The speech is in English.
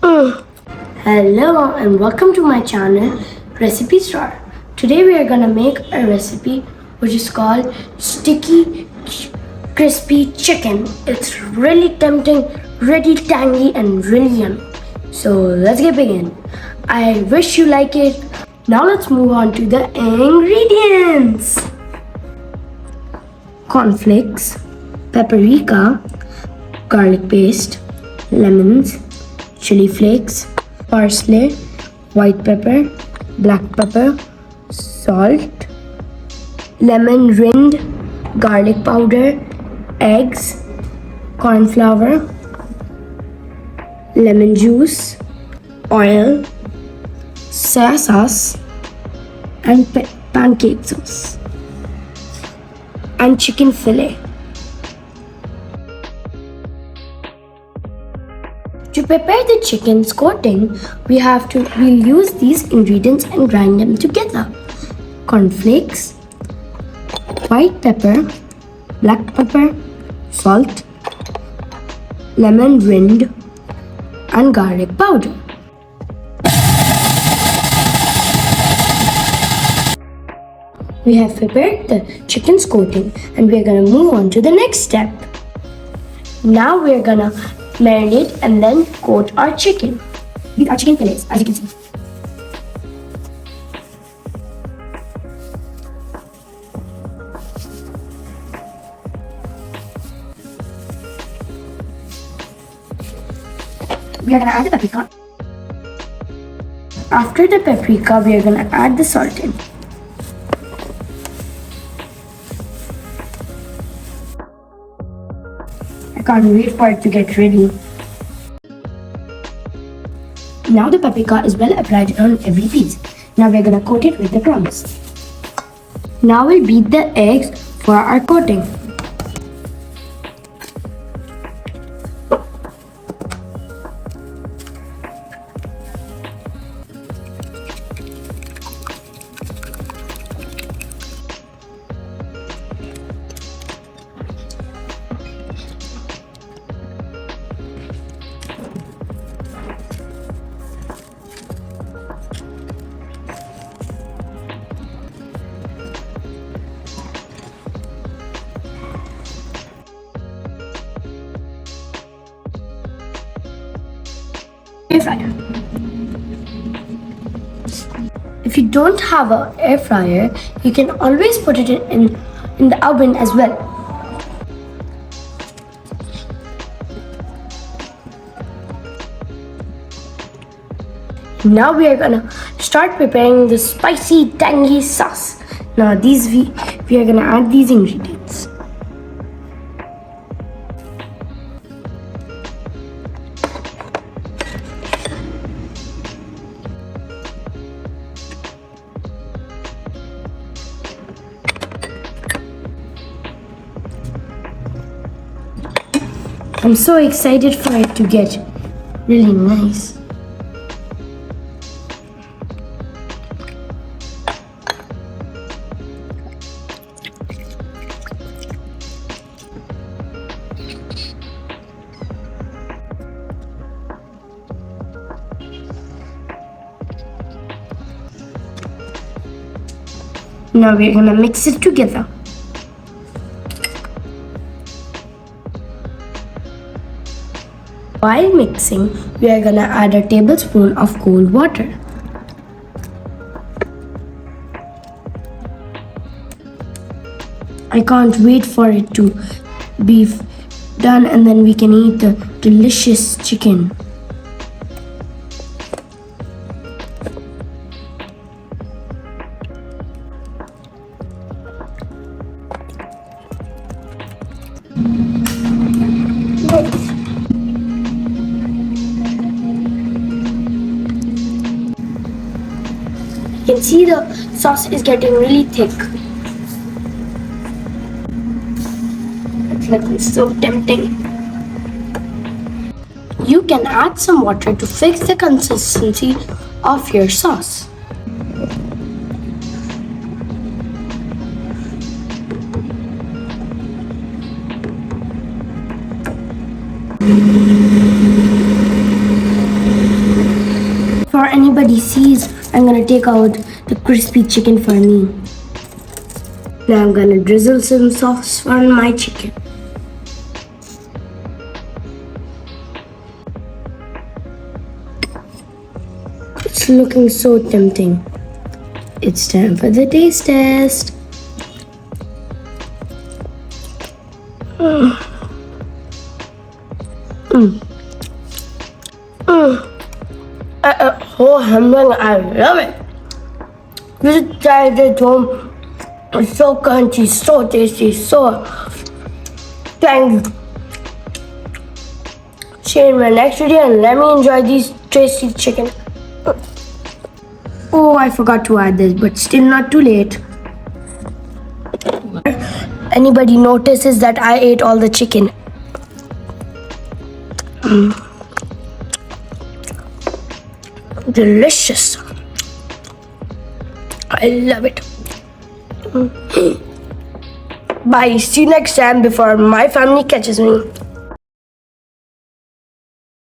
Hello and welcome to my channel Recipe Star. Today we are gonna make a recipe which is called sticky crispy chicken. It's really tempting, really tangy and really yummy. So let's get begin. I wish you like it. Now let's move on to the ingredients. Cornflakes, paprika, garlic paste, lemons, chili flakes, parsley, white pepper, black pepper, salt, lemon rind, garlic powder, eggs, cornflour, lemon juice, oil, soy sauce, and pancake sauce, and chicken fillet. To prepare the chicken's coating, we'll use these ingredients and grind them together. Cornflakes, white pepper, black pepper, salt, lemon rind, and garlic powder. We have prepared the chicken's coating and we are going to move on to the next step. Now we are going to marinate and then coat our chicken. These are chicken fillets, as you can see. We are going to add the paprika. After the paprika, we are going to add the salt in. I can't wait for it to get ready. Now the paprika is well applied on every piece. Now we're gonna coat it with the crumbs. Now we'll beat the eggs for our coating. Air fryer. If you don't have an air fryer, you can always put it in the oven as well. Now we are gonna start preparing the spicy tangy sauce. Now we are gonna add these ingredients. I'm so excited for it to get really nice. Now we're gonna mix it together. While mixing, we are gonna add a tablespoon of cold water. I can't wait for it to be done and then we can eat the delicious chicken. You can see the sauce is getting really thick. It's looking so tempting. You can add some water to fix the consistency of your sauce. anybody sees, I'm gonna take out the crispy chicken for me. Now I'm gonna drizzle some sauce on my chicken. It's looking so tempting. It's time for the taste test. Oh, I love it. You should try it at home. It's so crunchy, so tasty, so tangy. Share in my next video and let me enjoy these tasty chicken. Oh, I forgot to add this, but still not too late. Anybody notices that I ate all the chicken? Delicious. I love it. Bye. See you next time before my family catches me.